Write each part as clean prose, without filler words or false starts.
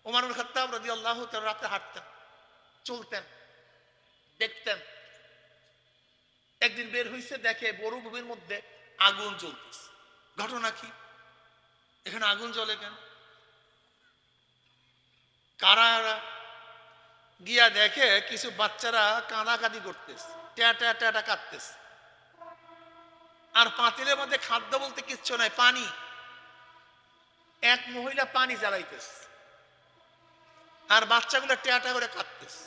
ওমর ইবনে খাত্তাব রাদিয়াল্লাহু তাআলা রাতে হাঁটতেন, চলতেন, দেখতেন। একদিন বের হইছে, দেখে মরুভূমির মধ্যে আগুন জ্বলতেছে। ঘটনা কি? এখানে আগুন জ্বলে কেন? কারা? গিয়া দেখে কিছু বাচ্চারা কাঁদাকাঁদি করতেছে, ট্যাটা ট্যাটা কাঁদতেছে। আর পাতিলের মধ্যে খাদ্য বলতে কিচ্ছু নাই, পানি। এক মহিলা পানি জ্বালাইতেছে আর বাচ্চাগুলো ট্যাটা করে কাঁদতেছে।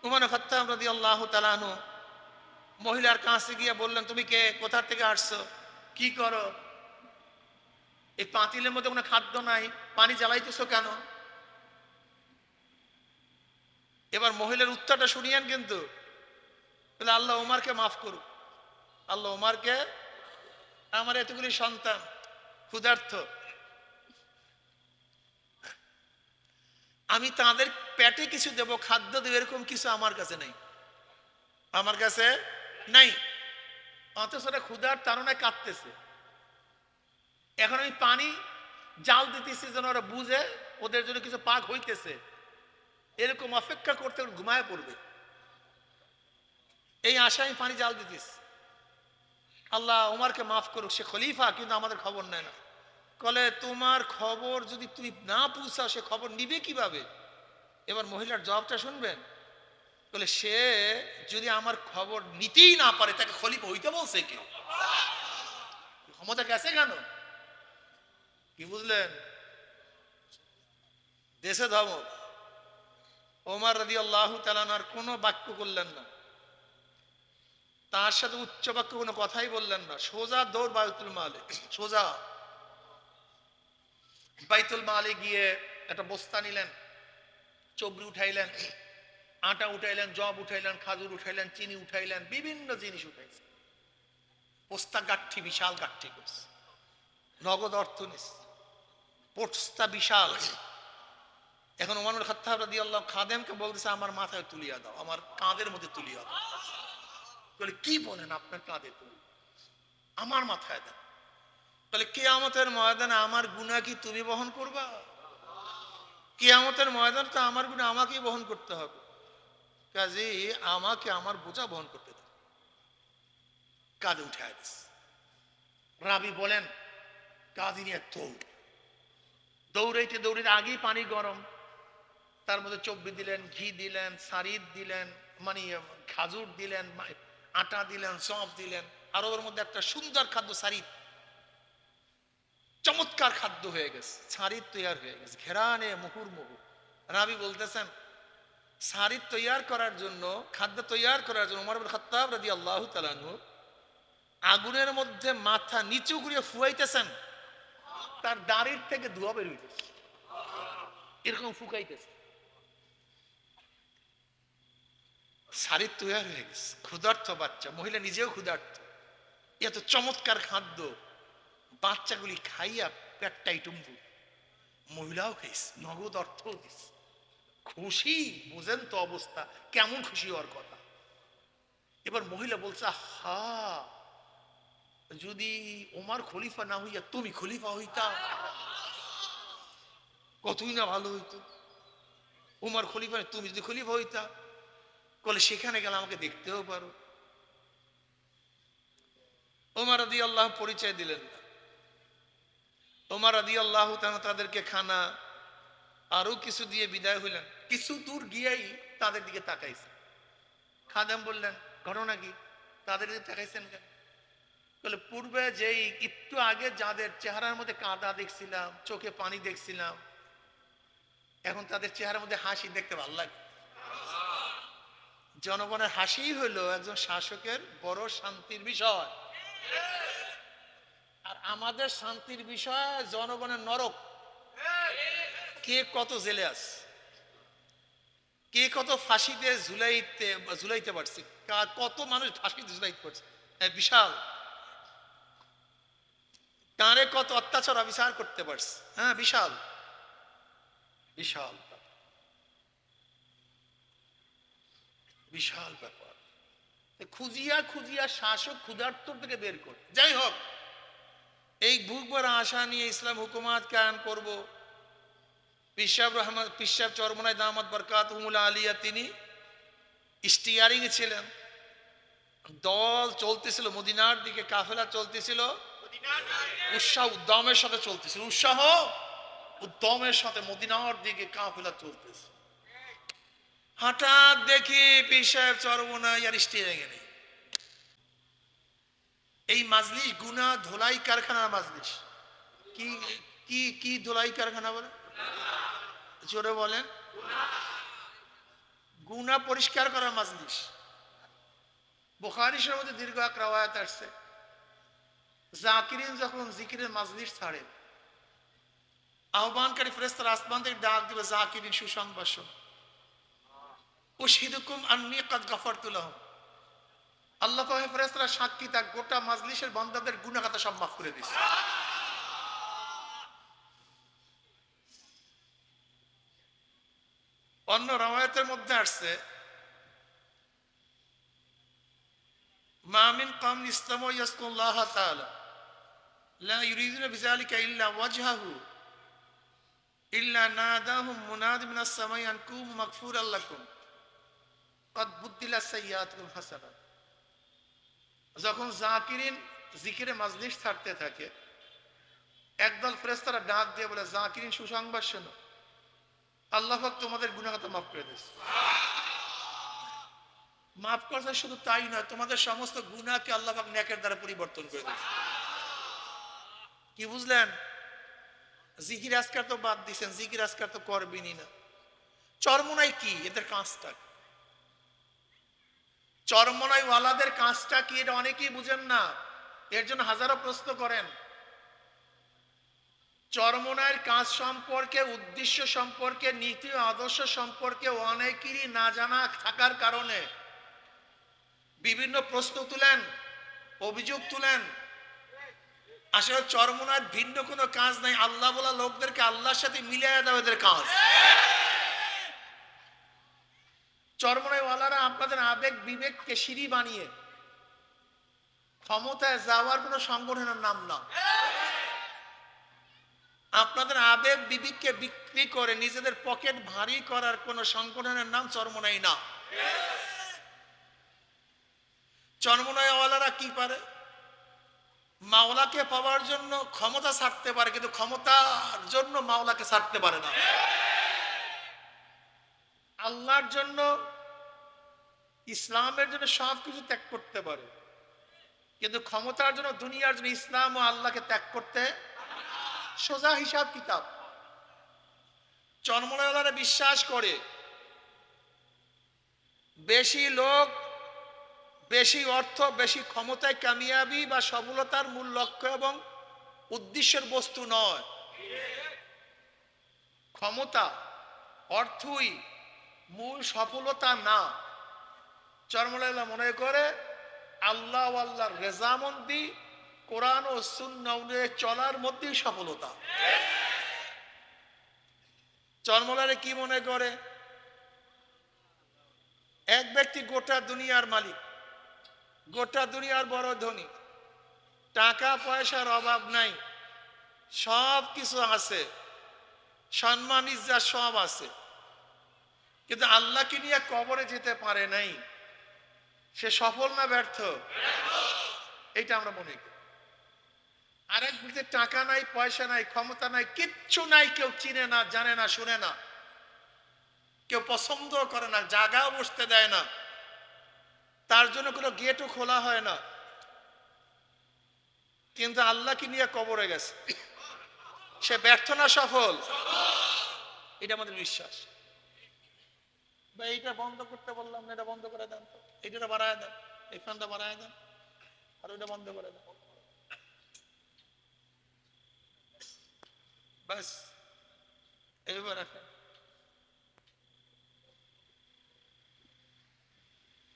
উমর ইবনে খাত্তাব রাদিয়াল্লাহু তাআলা আনহু মহিলার কাছে গিয়ে বললেন, তুমি কে? কোথা থেকে আসছো? কি করো? এই পাতিলের মধ্যে কোনো খাদ্য নাই, পানি জ্বালাইতেছো কেন? এবার মহিলার উত্তরটা শুনিয়েন কিন্তু, বলে আল্লাহ ওমরকে মাফ করুক, আল্লাহ ওমরকে, আমার এতগুলি সন্তান ক্ষুধার্ত, আমি তাদের পেটে কিছু দেব, খাদ্য দেব, এরকম কিছু আমার কাছে নেই, আমার কাছে নাই। অথচ ওরা ক্ষুধার তাড়নায় কাঁদতেছে। এখন আমি পানি জাল দিতেছি যেন ওরা বুঝে ওদের জন্য কিছু পাক হইতেছে, এরকম অপেক্ষা করতে ঘুমায় পড়বে, এই আশায় আমি পানি জাল দিতেছি। আল্লাহ ওমরকে মাফ করুক, সে খলিফা কিন্তু আমাদের খবর নেয় না। বলে তোমার খবর যদি তুমি না পৌঁছাও সে খবর নিবে কিভাবে? এবার মহিলার জবাবটা শুনবেন। বলে সে যদি আমার খবর নিতেই না পারে তাকে খলিফা হইতে বলছে কে? ক্ষমতা গেছে কেন? কি বুঝলেন? দেশে ধমক। ওমর রাদিয়াল্লাহু তাআলা আর কোনো বাক্য করলেন না, তার সাথে উচ্চ বাক্য কোনো কথাই বললেন না, সোজা দৌড় বাইতুল মালে। সোজা বাইতুল মালে গিয়ে একটা বস্তা নিলেন, চবরি উঠাইলেন, আটা উঠাইলেন, জব উঠাইলেন, খাজুর উঠাইলেন, চিনি উঠাইলেন, বিভিন্ন জিনিস উঠাইছেন। বস্তা গাঠি, বিশাল গাঠি করছে, নগদ অর্থ নিচ্ছে, বস্তা বিশাল। এখন ওমর ইবনে খাত্তাব রাদিয়াল্লাহু খাদেমকে বলতেছে, আমার মাথায় তুলিয়া দাও, আমার কাঁধের মধ্যে তুলিয়া দাও। বলে কি বলেন, আপনার কাঁধে তুলি? আমার মাথায় দেন। বলে কিয়ামতের ময়দানে আমার গুনাহ কি তুমি বহন করবা? কিয়ামতের ময়দানে তো আমার গুনাহ আমাকেই বহন করতে হবে, কাজেই আমাকে আমার বোঝা বহন করতে দাও। কাঁধে উঠে দিস। রাবি বলেন কাঁধে নিয়ে দৌড়াইতে দৌড়াইতে আগেই পানি গরম, তার মধ্যে চব্বি দিলেন, ঘি দিলেন, সারিদ দিলেন, মানে খাজুর দিলেন, আটা দিলেন, সব দিলেন, আর ওর মধ্যে একটা সুন্দর খাদ্য সারিদ, চমৎকার খাদ্য হয়ে গেছে, সারিদ তৈয়ার হয়ে গেছে, ঘেরানে মুহুর্মুহু। রাবি বলতেছেন সারিদ তৈয়ার করার জন্য, খাদ্য তৈয়ার করার জন্য ওমর ইবনে খাত্তাব রাদিয়াল্লাহু তাআলা আনহু আগুনের মধ্যে মাথা নিচু করে ফুয়াইতেছেন, তার দাড়ির থেকে ধোঁয়া বের হইতেছে, এরকম ফুকাইতেছে। সারিদ তৈয়ার হয়ে গেছে, ক্ষুধার্ত বাচ্চা, মহিলা নিজেও ক্ষুধার্ত, এত চমৎকার খাদ্য, বাচ্চাগুলি খাইয়া পেটটাই টুম্বু, মহিলাও খাইছে, নগদ অর্থও দিচ্ছে, খুশি। বুঝেন তো অবস্থা কেমন, খুশি হওয়ার কথা। এবার মহিলা বলছে, হা, যদি ওমর খলিফা না হইয়া তুমি খলিফা হইতা কতই না ভালো হইতো। ওমর খলিফা, তুমি যদি খলিফা হইতা, বলে সেখানে গেলে আমাকে দেখতেও পারো। ওমর রাদিয়াল্লাহু পরিচয় দিলেন না। ওমর রাদিয়াল্লাহু তাআলা তাদেরকে খানা আরো কিছু দিয়ে বিদায় হইলেন। কিছু দূর গিয়েই তাদের দিকে তাকাইছে। খাদেম বললেন, ঘটনা কি? তাদের দিকে তাকাইছেন কেন? বলে পূর্বে যেই একটু আগে যাদের চেহারার মধ্যে কাঁদা দেখছিলাম, চোখে পানি দেখছিলাম, এখন তাদের চেহারার মধ্যে হাসি দেখতে ভালো লাগে। জনগণের হাসি হলো একজন শাসকের বড় শান্তির বিষয়, আর আমাদের শান্তির বিষয় জনগণের নরক। কে কত জেলে আছে, কে কত ফাঁসিতে ঝুলাইতে পারছে, কত মানুষ ফাঁসিতে ঝুলাইতে পারছে, বিশাল। তারে কত অত্যাচার অবিচার করতে পারছে, হ্যাঁ বিশাল বিশাল বিশাল ব্যাপার। খুঁজিয়া খুঁজিয়া শাসক ক্ষুধার্ত থেকে বের করে, যাই হোক, এই বুক ভরা আশা নিয়ে ইসলাম হুকুমাত কায়েম করব, পীর সাহেব চরমনাই দামাত বরকাতুহুল আলিয়া তিনি স্টিয়ারিং এ ছিলেন। দল চলতেছিল মদিনার দিকে, কাফেলা চলতেছিল, উৎসাহ উদ্যমের সাথে চলতেছিল, উৎসাহ উদ্যমের সাথে মদিনার দিকে কাফেলা চলতেছে। হঠাৎ দেখি পীর সাহেব চরমনাই আর স্টিয়ারিং এ নেই। এই মাজলিস গুনাহ ধোলাই কারখানার মাজলিস। কি কি কি ধোলাই কারখানা বলে? জোরে বলেন। গুনাহ পরিষ্কার করার মাজলিস। বুখারী শরীফের মধ্যে দীর্ঘ এক রওয়ায়াত আসছে, জাকিরিন যখন জিকিরের মাজলিস ছাড়ে, আহ্বানকারী ফেরেশতারা আসমান থেকে ডাক দিবে, জাকিরিন সুসংবাদ শোনো, উশহিদুকুম আন্নী কাদ গাফারতু লাহুম। আল্লাহ পাকের ফেরেশতারা সাক্ষী, তার গোটা মাজলিসের বান্দাদের গুনাহ খাতা সব মাফ করে দিয়েছে। অন্য রওয়ায়াতের মধ্যে আসছে, মা মিন কওমিন ইসতামু ইয়াসকুল্লাহ তাআলা লা ইউরিদুনা বিযালিকা ইল্লা ওয়াজহাহু ইল্লা নাদাহুম মুনাদি মিনাস সামাই আন কুমু মাগফুরাল লাকুম ক্বাদ বুদ্দিলাস সাইয়্যাতুকুম হাসানাত। যখন জাকিরিন জিকিরে মাজলিস ছাড়তে থাকে, একদল ফেরেশতারা ডাক দিয়ে বলে, জাকিরিন সুসংবাদ শোনো, আল্লাহ পাক তোমাদের গুনাহ খাতা মাফ করে দিয়েছে। মাফ করছে শুধু তাই নয়, তোমাদের সমস্ত গুনাহকে আল্লাহ পাক নেকের দ্বারা পরিবর্তন করে দিয়েছে। কি বুঝলেন? জিকির আজকার তো বাদ দিছেন, জিকির আজকার তো করবেনই না। চরমনাই কি? এদের কাজটা চরমনাই ওয়ালাদের কাজটা কি? এটা অনেকেই বুঝেন না, এর জন্য হাজারো প্রশ্ন করেন। চরমনাইয়ের কাজ সম্পর্কে, উদ্দেশ্য সম্পর্কে, নীতি আদর্শ সম্পর্কে অনেকেরই না জানা থাকার কারণে বিভিন্ন প্রশ্ন তুলেন, অভিযোগ তুলেন। আসলে চরমনাইয়ের ভিন্ন কোনো কাজ নাই, আল্লাহ বলা লোকদেরকে আল্লাহর সাথে মিলিয়ে দেওয়া এদের কাজ। চরমনাইওয়ালারা আপনাদের আবেগ বিবেককে সিঁড়ি বানিয়ে ক্ষমতায় যাওয়ার কোনো সংগঠনের নাম না। আপনাদের আবেগ বিবেককে বিক্রি করে নিজেদের পকেট ভারী করার কোন সংগঠনের নাম চরমনাই না। চরমনাইওয়ালারা কি পারে? মাওলাকে পাওয়ার জন্য ক্ষমতা ছাড়তে পারে, কিন্তু ক্ষমতার জন্য মাওলাকে ছাড়তে পারে না। আল্লাহর জন্য, ইসলামের জন্য সবকিছু ত্যাগ করতে পারে, কিন্তু ক্ষমতার জন্য, দুনিয়ার জন্য ইসলাম ও আল্লাহকে ত্যাগ করতে সোজা হিসাব কিতাব। চরমনাইওয়ালারা বিশ্বাস করে বেশি লোক, বেশি অর্থ, বেশি ক্ষমতায় কামিয়াবি বা সফলতার মূল লক্ষ্য এবং উদ্দেশ্যের বস্তু নয়। ক্ষমতা, অর্থই মূল সফলতা না। চরমনাইওয়ালা মনে করে আল্লাহ ও আল্লাহর রেজামন্দি, কোরআন ও সুন্নাহ অনুযায়ী চলার মধ্যেই সফলতা। চরমনাইওয়ালা কি মনে করে? এক ব্যক্তি গোটা দুনিয়ার মালিক, গোটা দুনিয়ার বড় ধনী, টাকা পয়সার অভাব নাই, সব কিছু আছে, সম্মান ইজ্জত সব আছে, কিন্তু আল্লাহকে নিয়ে কবরে যেতে পারে নাই। সে সফল না ব্যর্থ? এটা আমরা মনে করি। আরেক ব্যক্তি টাকা নাই, পয়সা নাই, ক্ষমতা নাই, কিচ্ছু নাই, কেউ চিনে না, জানে না, শুনে না, কেউ পছন্দ করে না, জায়গাও বসতে দেয় না, তার জন্য কোনো গেটও খোলা হয় না, কিন্তু আল্লাহকে নিয়ে কবরে গেছে। সে ব্যর্থ না সফল? এটা আমাদের বিশ্বাস। ভাই এইটা বন্ধ করতে বললাম না, এটা বন্ধ করে দেন তো, এইটা বাড়ায় দেন, এই ফ্যানটা বাড়ায় দেন, আর ওইটা বন্ধ করে দেন, বাস এইবার রাখেন।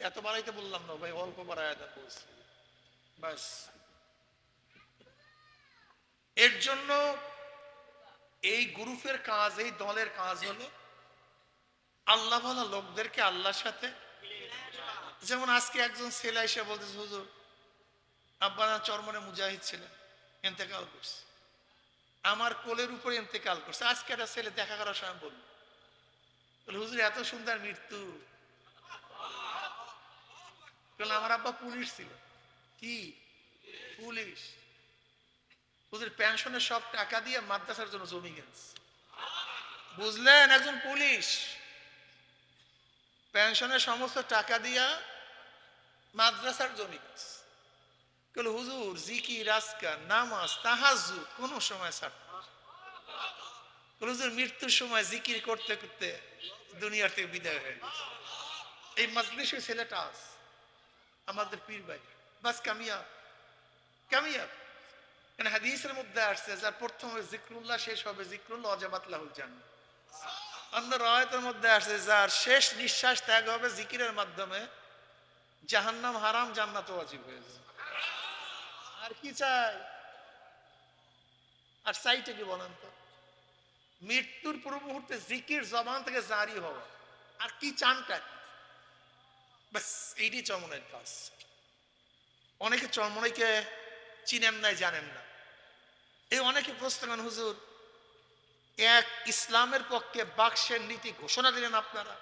এত বাড়াইতে বললাম না ভাই, অল্প বাড়ায় দেন বলছি, বাস। এর জন্য এই গ্রুপের কাজ, এই দলের কাজ হলো আল্লাহ ভালো লোকদেরকে আল্লাহর সাথে। যেমন আজকে একজন ছেলে এসে বলতেছে, হুজুর আব্বা চরমনে মুজাহিদ ছিলেন, ইন্তেকাল করছে, আমার কোলের উপরে ইন্তেকাল করছে। আজকে একটা ছেলে দেখা করার সময় বলল, হুজুর এত সুন্দর মৃত্যু। আমার আব্বা পুলিশ ছিল। কি পুলিশ? হুজুর পেনশনের সব টাকা দিয়ে মাদ্রাসার জন্য জমি কিনছে। বুঝলেন? একজন পুলিশ পেনশনের সমস্ত টাকা দিয়া মাদ্রাসার জমি কিনছে। হুজুর জিকির, আজকার, নামাজ, তাহাজ্জুদ কোন সময় ছাড়ত না। হুজুর মৃত্যুর সময় জিকির করতে করতে দুনিয়ার থেকে বিদায় হয়ে গেছে। এই মাজলিসের ছেলেটা আজ আমাদের পীর ভাই, বাস কামিয়াব কামিয়াব। মানে হাদিসের মধ্যে আসছে, যার প্রথমে জিক্রুল্লাহ শেষ হবে জিক্রুল্লাহ ওয়াজাবাত লাহুল জান্নাহ। অন্য রায়াতের মধ্যে আসছে, যার শেষ নিঃশ্বাস ত্যাগ হবে জিকিরের মাধ্যমে, জাহান্নাম হারাম, জান্নাত ওয়াজিব হয়েছে। আর কি চাই? আর চাইটা কি বলেন তো? মৃত্যুর পূর্ব মুহূর্তে জিকির জবান থেকে জারি হওয়া। আর কি চানটা? বাস এইটি চরমনের কাজ। অনেকে চরমনাইকে চিনেন নাই, জানেন না। এই অনেকে প্রশ্ন করেন, হুজুর এক ইসলামের পক্ষে বাক্সের নীতি ঘোষণা দিলেন আপনারা,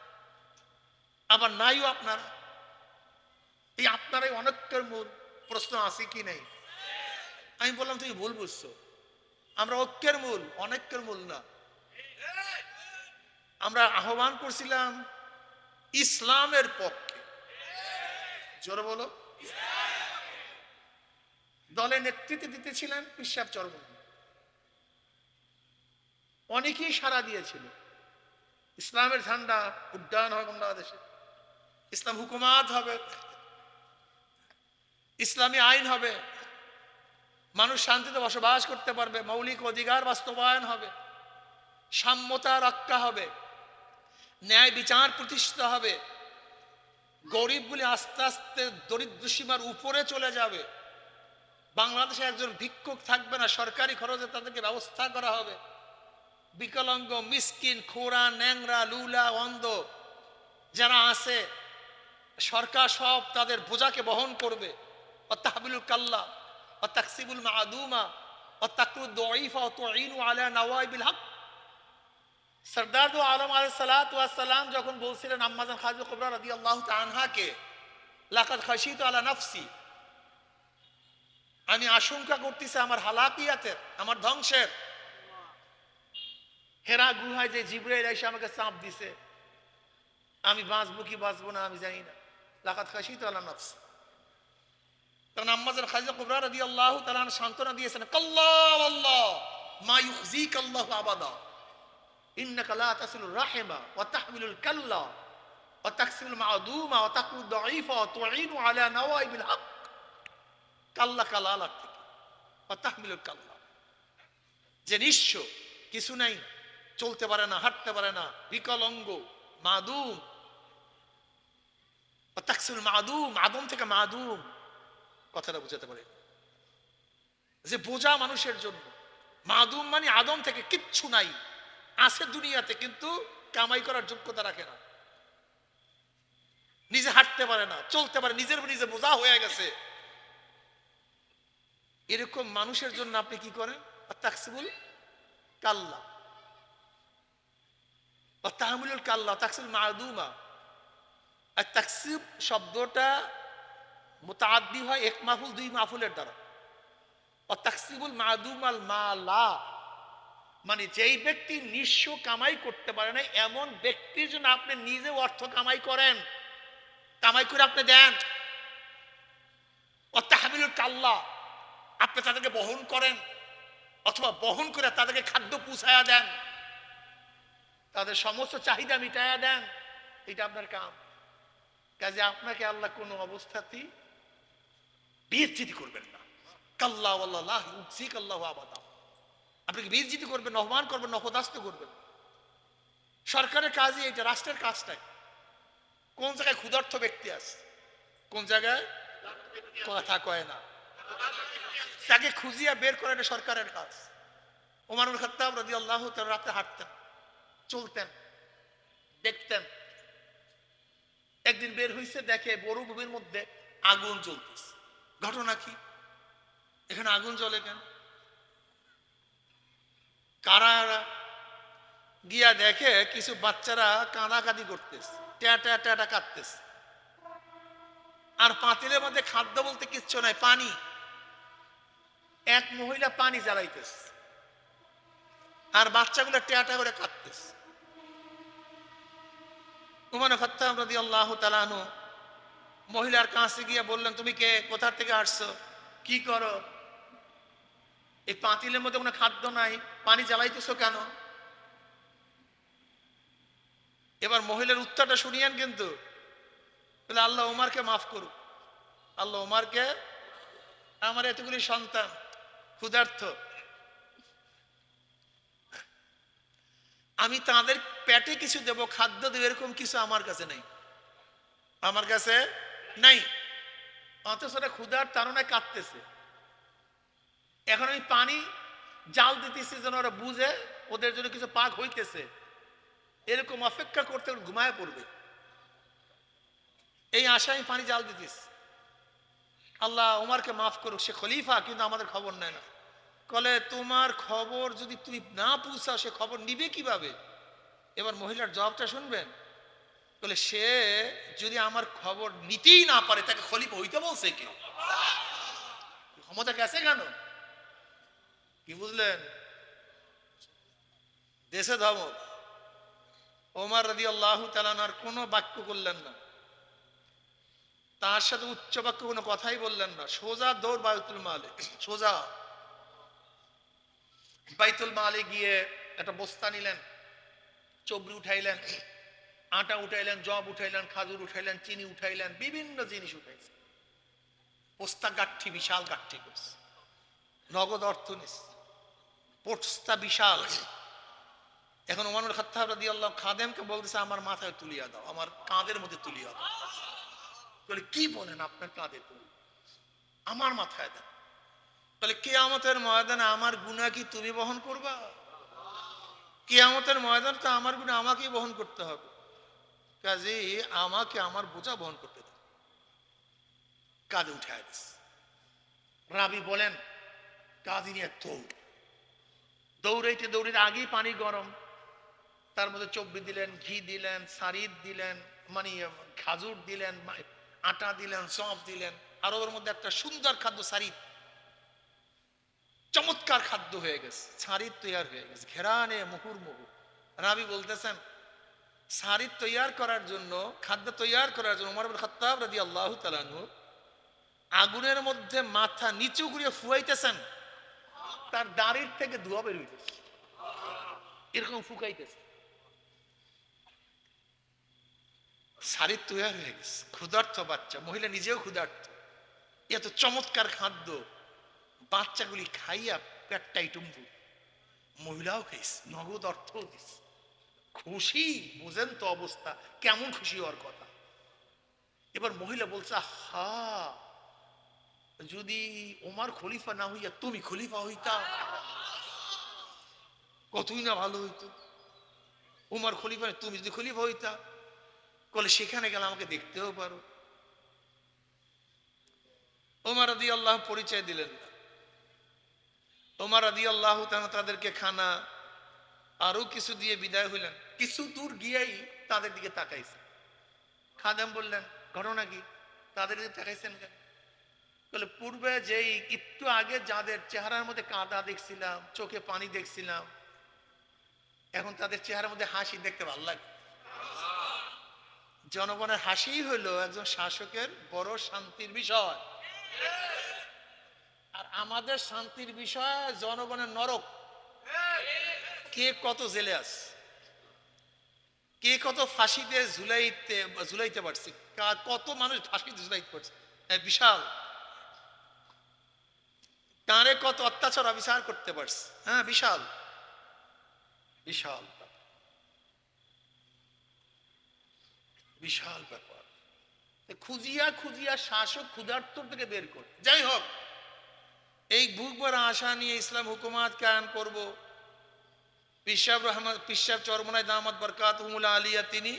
আবার নাইও আপনারা। এই আপনারাই অনেকের মূল প্রশ্ন আছে কি নেই? আমি বললাম তুমি ভুল বুঝছো। আমরা ঐক্যের মূল, অনেকের মূল না। আমরা আহ্বান করছিলাম ইসলামের পক্ষে। জোরে বলো। দলে নেতৃত্ব দিতেছিলেন পীর সাহেব চরমনাই। অনেকেই সাড়া দিয়েছিল। ইসলামের ঝান্ডা উড্ডয়ন হবে বাংলাদেশে, ইসলাম হুকুমাত হবে, ইসলামী আইন হবে, মানুষ শান্তিতে বসবাস করতে পারবে, মৌলিক অধিকার বাস্তবায়ন হবে, সাম্যতা রক্ষা হবে, ন্যায় বিচার প্রতিষ্ঠিত হবে, গরিবগুলি আস্তে আস্তে দরিদ্র সীমার উপরে চলে যাবে, বাংলাদেশে একজন ভিক্ষুক থাকবে না, সরকারি খরচে তাদেরকে ব্যবস্থা করা হবে, বিকলাঙ্গ, মিসকিন, খোঁড়া, ন্যাংরা, লুলা, অন্ধ যারা আছে সরকার সব তাদের বোঝাকে বহন করবে। তাহবিলুল কাল্লা, তাকসিবুল মাদুমা, তাকরুদ দাঈফা, তুঈনু আলা নওয়াইবিল হক। সরদার দু আলম আলাইহিস সালাতু ওয়াস সালাম যখন বলছিলেন আম্মাজান খাদিজা কুবরা রাদিয়াল্লাহু তাআলা আনহাকে, লাকাদ খাশিতু আলা নাফসি, আমি আশঙ্কা করতেছি আমার হালাকিয়াতের, আমার ধ্বংসের। হেরা গুহায় যে জিবরাইল এসে আমাকে চাপ দিছে, আমি বাঁচবো কি বাঁচবো না আমি জানি না। লাকাদ খাশিতু আলা নাফসি। তখন আম্মাজান খাদিজা কুবরা রাদিয়াল্লাহু তাআলা সান্ত্বনা দিয়েছেন, কাল্লা ওয়াল্লাহ মা ইউখজিকাল্লাহু আবাদা, ইন্নাকা লা তাসিলুর রাহিমা ওয়া তাহমিলুল কাল্লা ওয়া তাকসিবুল মাদুমা ওয়া তাকরুদ দাঈফা ওয়া তুঈনু আলা নওয়াইবিল হক। কাল্লা কালালা থেকে ওয়া তাহমিলুল কাল্লা, যে নিঃস্ব, কিছু নাই, চলতে পারে না, হাঁটতে পারে না, বিকলাঙ্গ, মাদুম, ওয়া তাকসিবুল মাদুম, আদম থেকে মাদুম। কথাটা বুঝাতে পারে যে বোঝা মানুষের জন্য। মাদুম মানে আদম থেকে কিচ্ছু নাই, আছে দুনিয়াতে কিন্তু কামাই করার যোগ্যতা রাখে না, নিজে হাঁটতে পারে না, চলতে পারে, নিজের নিজে বোঝা হয়ে গেছে। এরকম মানুষের জন্য আপনি কি করেন? তাকসিবুল কাল্লা, তাহমিলুল কাল্লা, তাকসিবুল মাদুমা। আর তাকসিব শব্দটা মুতাআদ্দি হয় এক মাফুল দুই মাফুলের দ্বারা। তাকসিবুল মাদুম আল মালা মানে যেই ব্যক্তি নিঃস্ব, কামাই করতে পারে না, এমন ব্যক্তির জন্য আপনি নিজে অর্থ কামাই করেন, কামাই করে আপনি দেন। তাহমিলুল কাল্লা, আপনি তাদেরকে বহন করেন, অথবা বহন করে তাদেরকে খাদ্য পুষায়া দেন, তাদের সমস্ত চাহিদা মিটায়া দেন। এটা আপনার কাম। কাজে আপনাকে আল্লাহ কোনো অবস্থাতেই বেইজ্জতি করবেন না। কাল্লা ওয়াল্লাহ লা ইউখজিকাল্লাহু আবাদা। আপনাকে বেইজ্জতি করবেন, অপমান করবেন, অপদস্থ করবেন। সরকারের কাজই এটা, রাষ্ট্রের কাজটাই। কোন জায়গায় ক্ষুধার্ত ব্যক্তি আছে, কোন জায়গায় কথা কয় না, তাকে খুঁজিয়া বের করে, এটা সরকারের কাজ। ওমর ইবনে খাত্তাব রাদিয়াল্লাহু তাআলা রাতে হাঁটতেন, চলতেন, দেখতেন। একদিন বের হইছে, দেখে মরুভূমির মধ্যে আগুন জ্বলতেছে। ঘটনা কি? এখানে আগুন জ্বলে কেন? কারা গিয়া দেখে কিছু বাচ্চারা কাঁদাকাঁদি করতেছে, ট্যাটা ট্যাটা কাঁদতেছে, আর পাতিলের মধ্যে খাদ্য বলতে কিচ্ছু নাই, পানি। এক মহিলা পানি জ্বালাইতেছে আর বাচ্চাগুলো ট্যাটা করে কাঁদতেছে। উমর খাত্তাব রাদিয়াল্লাহু তাআলা আনহু মহিলার কাছে গিয়ে বললেন, তুমি কে, কোথা থেকে আসছো, কি করো? এই পাতিলের মধ্যে কোনো খাদ্য নাই, পানি জ্বালাইতেছো কেন? এবার মহিলার উত্তরটা শুনিয়েন কিন্তু, বলে আল্লাহ ওমরকে মাফ করুক, আল্লাহ ওমরকে, আমার এতগুলি সন্তান ক্ষুধার্ত, আমি তাদের পেটে কিছু দেব, খাদ্য দেব, এরকম কিছু আমার কাছে নেই, আমার কাছে নাই। অথচ ওরা ক্ষুধার তাড়নায় কাঁদতেছে। এখন আমি পানি জাল দিতেছি যেন ওরা বুঝে ওদের জন্য কিছু পাক হইতেছে, এরকম অপেক্ষা করতে ঘুমায় পড়বে, এই আশায় আমি পানি জাল দিতেছি। আল্লাহ ওমরকে মাফ করুক, সে খলিফা কিন্তু আমাদের খবর নেয় না। কলে তোমার খবর যদি তুমি না পৌঁছাও সে খবর নিবে কিভাবে? এবার মহিলার জবাবটা শুনবেন। বলে সে যদি আমার খবর নিতেই না পারে তাকে খলিফা হইতে বলছে কে? ক্ষমতা গেছে কেন? কি বুঝলেন? দেশে ধমক। ওমর রাদিয়াল্লাহু তাআলা আর কোনো বাক্য করলেন না, তার সাথে উচ্চ বাক্য কোনো কথাই বললেন না, সোজা দৌড় বাইতুল মালে। সোজা বাইতুল মালে গিয়ে একটা বস্তা নিলেন, চবরি উঠাইলেন, আটা উঠাইলেন, জব উঠাইলেন, খাজুর উঠাইলেন, চিনি উঠাইলেন, বিভিন্ন জিনিস উঠাইছেন। পোস্তা গাঠি, বিশাল গাঠি করছে, নগদ অর্থ নিচ্ছে, পোস্তা বিশাল। এখন ওমর খাত্তাব রাদিয়াল্লাহু খাদেমকে বলতেছে, আমার মাথায় তুলিয়া দাও, আমার কাঁধের মধ্যে তুলিয়া দাও। বলে কি বলেন, আপনার কাঁধে তুলি, আমার মাথায় দেন। বলে কিয়ামতের ময়দানে আমার গুনাহ কি তুমি বহন করবা? কিয়ামতের ময়দানে তো আমার গুনাহ আমাকেই বহন করতে হবে, কাজেই আমাকে আমার বোঝা বহন করতে দাও। কাঁধে উঠায় দিচ্ছে। রাবি বলেন কাঁধে নিয়ে দৌড়াইতে দৌড়াইতে আগেই পানি গরম, তার মধ্যে চব্বি দিলেন, ঘি দিলেন, সারিদ দিলেন, মানে খাজুর দিলেন, আটা দিলেন, সব দিলেন, আর ওর মধ্যে একটা সুন্দর খাদ্য সারিদ, চমৎকার খাদ্য হয়ে গেছে, সারিদ তৈয়ার হয়ে গেছে, ঘেরানে মুহুর্মুহু। রাবি বলতেছেন সারিদ তৈয়ার করার জন্য, খাদ্য তৈয়ার করার জন্য ওমর ইবনে খাত্তাব রাদিয়াল্লাহু তাআলা আনহু আগুনের মধ্যে মাথা নিচু ঘুরিয়ে ফুয়াইতেছেন, তার দাড়ির থেকে ধোঁয়া বের হইতেছে, এরকম ফুকাইতেছে। সারিদ তৈয়ার হয়ে গেছে, ক্ষুধার্ত বাচ্চা, মহিলা নিজেও ক্ষুধার্ত, এত চমৎকার খাদ্য, বাচ্চাগুলি খাইয়া পেটটাই টুম্বু, মহিলাও খাইছে, নগদ অর্থও দিচ্ছে, খুশি। বুঝেন তো অবস্থা কেমন, খুশি হওয়ার কথা। এবার মহিলা বলছে, হা, যদি ওমর খলিফা না হইয়া তুমি খলিফা হইতা কতই না ভালো হইতো। ওমর খলিফা, তুমি যদি খলিফা হইতা, বলে সেখানে গেলে আমাকে দেখতেও পারো। ওমর রাদিয়াল্লাহু পরিচয় দিলেন না। ওমর রাদিয়াল্লাহু তাআলা তাদেরকে খানা আরো কিছু দিয়ে বিদায় হইলেন। কিছু দূর গিয়েই তাদের দিকে তাকাইছে। খাদেম বললেন, ঘটনা কি? তাদের দিকে তাকাইছেন কেন? বলে পূর্বে যেই একটু আগে যাদের চেহারার মধ্যে কাঁদা দেখছিলাম, চোখে পানি দেখছিলাম, এখন তাদের চেহারার মধ্যে হাসি দেখতে ভালো লাগে। জনগণের হাসি হইল একজন শাসকের বড় শান্তির বিষয়, আর আমাদের শান্তির বিষয় জনগণের নরক। কে কত জেলে আছে, কে কত ফাঁসিতে ঝুলাইতে পারছে, কত মানুষ ফাঁসিতে ঝুলাইতে পারছে, বিশাল। কারে কত অত্যাচার অবিচার করতে পারছে, হ্যাঁ বিশাল বিশাল বিশাল ব্যাপার। খুঁজিয়া খুঁজিয়া শাসক ক্ষুধার্ত থেকে বের করে, যাই হোক, এই বুক ভরা আশা নিয়ে ইসলাম হুকুমাত কায়েম করব। পিসাব চরমনায় দামাত বরকাতুহুল আলিয়া তিনি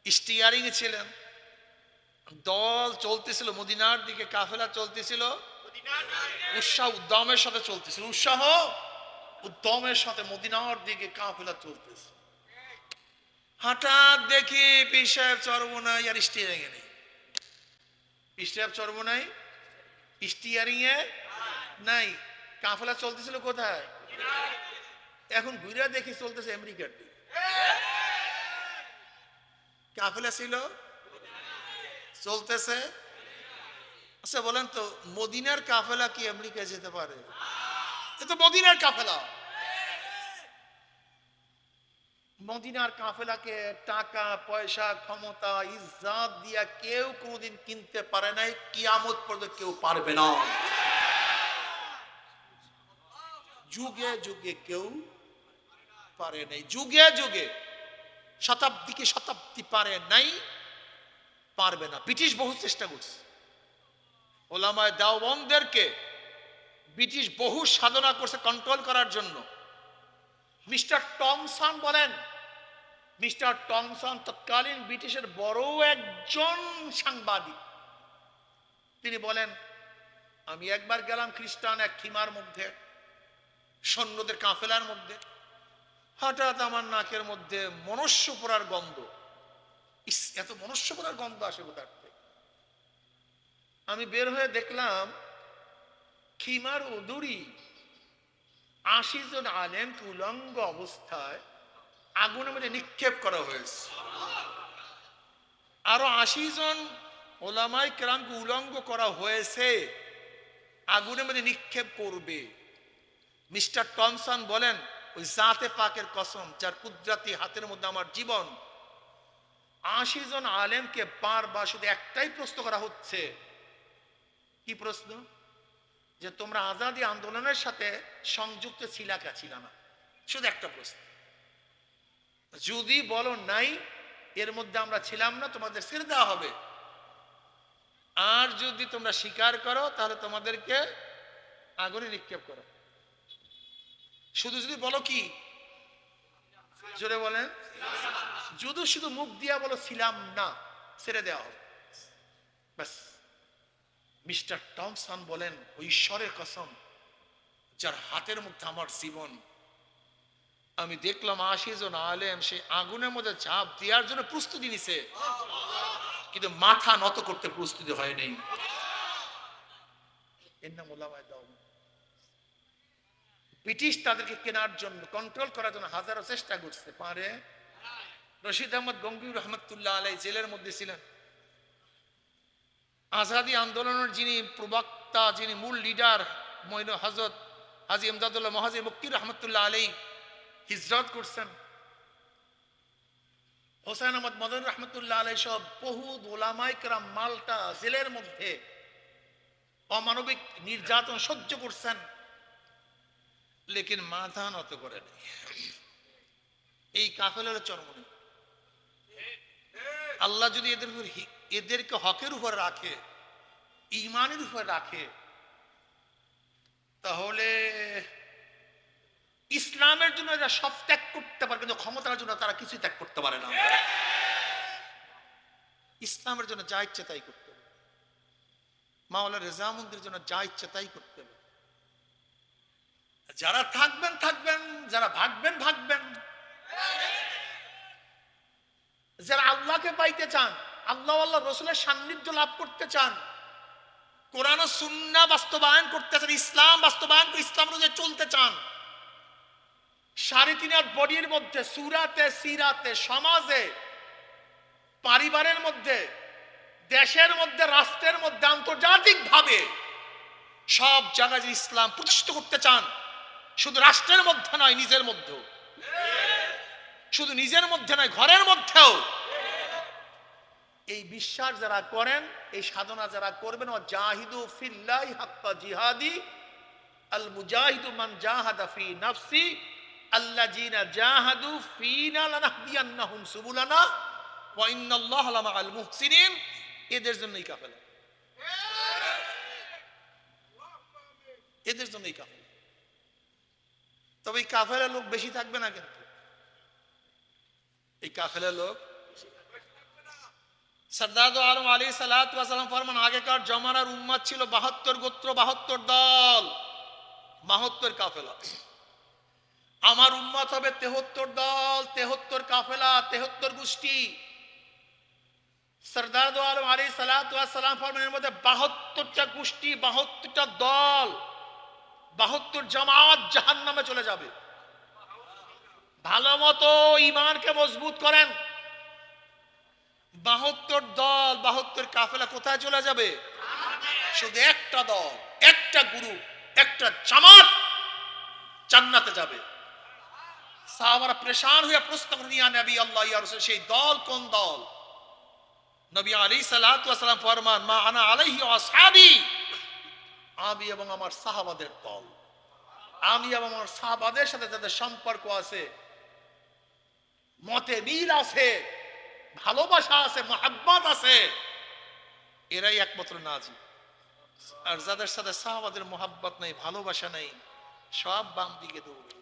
স্টিয়ারিং এ ছিলেন, দল চলতেছিল মদিনার দিকে, কাফেলা চলতেছিল, উৎসাহ উদ্যমের সাথে চলতেছিল, উৎসাহ উদ্যমের সাথে মদিনার দিকে কাফেলা চলতেছে। হঠাৎ দেখি পীর সাহেব চরমোনাই আর স্টিয়ারিং এ নেই। পীর সাহেব চরমোনাই, স্টিয়ারিং এ নাই। কাফেলা চলতেছিল কোথায়? এখন ঘুরে দেখি চলতেছে আমেরিকার দিকে। কাফেলা ছিল চলতেছে। আচ্ছা বলেন তো, মদিনার কাফেলা কি আমেরিকায় যেতে পারে? এ তো মদিনার কাফেলা। মদিনার কাফেলাকে টাকা পয়সা ক্ষমতা ইজ্জত দিয়া কেউ কোনোদিন কিনতে পারে নাই, কিয়ামত পর্যন্ত কেউ পারবে না। যুগে যুগে কেউ পারে নাই, যুগে যুগে শতাব্দীকে শতাব্দী পারে নাই, পারবে না। ব্রিটিশ বহু চেষ্টা করছে, ওলামায়ে দেওবন্দদেরকে ব্রিটিশ বহু সাধনা করছে কন্ট্রোল করার জন্য। মিস্টার টমসন বলেন, মিস্টার টমসন তৎকালীন ব্রিটিশের বড় একজন সাংবাদিক। তিনি বলেন, আমি একবার গেলাম খ্রিস্টান এক খিমার মধ্যে, সৈন্যদের কাফেলার মধ্যে। হঠাৎ আমার নাকের মধ্যে মনুষ্য পোড়ার গন্ধ। এত মনুষ্য পোড়ার গন্ধ আসে কোথার থেকে? আমি বের হয়ে দেখলাম খিমার উদুরি 80 জন আলেমকে উলঙ্গ অবস্থায় আগুনের মধ্যে নিক্ষেপ করা হয়েছে। আরো 80 জন ওলামায়ে কেরামকে উলঙ্গ করা হয়েছে, আগুনের মধ্যে নিক্ষেপ করবে। মিস্টার টমসন বলেন, ওই জাতে পাকের কসম যার কুদরতি হাতের মধ্যে আমার জীবন, 80 জন আলেমকে বারবার শুধু একটাই প্রশ্ন করা হচ্ছে। কি প্রশ্ন? যে তোমরা আজাদী আন্দোলনের সাথে সংযুক্ত ছিলা কা ছিল না? শুধু একটা প্রশ্ন। যদি বলো নাই, এর মধ্যে আমরা ছিলাম না, তোমাদের ছেড়ে দেওয়া হবে। আর যদি তোমরা স্বীকার করো, তাহলে তোমাদেরকে আগুনে নিক্ষেপ করো। শুধু যদি বলো কি, জোরে বলেন, যদি শুধু মুখ দিয়া বলো ছিলাম না, ছেড়ে দেওয়া হবে, ব্যাস। মিস্টার টমসন বলেন, ওই ঈশ্বরের কসম যার হাতের মধ্যে আমার জীবন, আমি দেখলাম 80 জন আলেম সেই আগুনের মধ্যে ঝাঁপ দেওয়ার জন্য প্রস্তুতি নিছে, কিন্তু মাথা নত করতে প্রস্তুতি হয় নাই। এর নাম ওলামায়ে দেওবন্দ। ব্রিটিশ তাদেরকে কেনার জন্য, কন্ট্রোল করার জন্য হাজারো চেষ্টা করছে, পারে। রশিদ আহমদ গঙ্গুহি রহমতুল্লাহ আলাইহি জেলের মধ্যে ছিলেন। আজাদী আন্দোলনের যিনি প্রবক্তা, যিনি মূল লিডার, মঈন হযরত হাজী ইমদাদুল্লাহ মুহাজির মক্কি রহমতুল্লাহ আলাইহি হিজরত করছেন। হোসেন আহমদ মদনী রহমতুল্লাহ আলাইহি সব বহু ওলামায়ে কেরাম মাল্টা জেলের মধ্যে অমানবিক নির্যাতন সহ্য করছেন, লেকিন মাথা নত করেন। এই কাফেলার চরমনে আল্লাহ যদি এদেরকে হকের উপর রাখে, ঈমানের উপর রাখে, তাহলে ইসলামের জন্য এরা সব ত্যাগ করতে পারে, কিন্তু ক্ষমতার জন্য তারা কিছুই ত্যাগ করতে পারে না। ইসলামের জন্য যা ইচ্ছে তাই করতে হবে, মাওলানা রেজামন্দির জন্য যা ইচ্ছে তাই করতে হবে। যারা থাকবেন থাকবেন, যারা ভাগবেন ভাগবেন। যারা আল্লাহকে পাইতে চান, আল্লাহ আল্লাহ রসুলের সান্নিধ্য লাভ করতে চান, কোরআন ও সুন্নাহ বাস্তবায়ন করতে চান, ইসলাম বাস্তবায়ন করে ইসলাম অনুযায়ী চলতে চান, 3.5 বডির মধ্যে সূরাতে, সিরাতে, সমাজে, পরিবারের মধ্যে, দেশের মধ্যে, রাষ্ট্রের মধ্যে, আন্তর্জাতিক ভাবে সব জায়গায় ইসলাম প্রতিষ্ঠিত করতে চান, শুধু রাষ্ট্রের মধ্যে নয়, নিজের মধ্যেও। শুধু নিজের মধ্যে নয়, ঘরের মধ্যেও। এই বিশ্বাস যারা করেন, এই সাধনা যারা করবেন, ওয়া জাহিদু ফিল্লাহি হাক্কা জিহাদি আল মুজাহিদু মান জাহাদা ফি নাফসি আল্লাযিনা জাহাদু ফিনা লানাহদিয়ান্নাহুম সুবুলানা ওয়া ইন্নাল্লাহা লামাআল মুহসিনিন। এদের জন্যই কাফেলা, এদের জন্যই কাফেলা। তবে এই কাফেলা লোক বেশি থাকবে না, কিন্তু এই কাফেলা লোক সরদার দো আলম আলাইহিস সালাতু ওয়াস সালাম ফরমান, আগেকার জমানার উম্মত ছিল 72 গোত্র, 72 দল, 72 কাফেলা। আমার উম্মত হবে 73 দল, 73 কাফেলা, 73 গোষ্ঠী। সরদার দো আলম আলাইহিস সালাতু ওয়াস সালাম ফরমানের মধ্যে 72টা গোষ্ঠী, 72টা দল, 72 জামাত জাহান্নামে চলে যাবে। ভালো মতো ঈমানকে মজবুত করেন। 72 দল, 72 কাফেলা কোথায় চলে যাবে? শুধু একটা দল, একটা গ্রুপ, একটা জামাত জান্নাতে যাবে। সাহাবারা পরেশান হয়ে প্রশ্ন করেন, ইয়া নবী আল্লাহ, ইয়া রাসূল, সেই দল কোন দল? নবী আলাইহিস সালাতু ওয়াস সালাম ফরমান, মা আনা আলাইহি ওয়া আসহাবি, আমি এবং আমার সাহাবাদের দল। আমি এবং আমার সাহাবাদের সাথে যাদের সম্পর্ক আছে, মতে মিল আছে, ভালোবাসা আছে, মহব্বত আছে, এরাই একমাত্র নাজি। আর যাদের সাথে সাহাবাদের মহব্বত নেই, ভালোবাসা নেই, সব বাম দিকে দৌড়ে।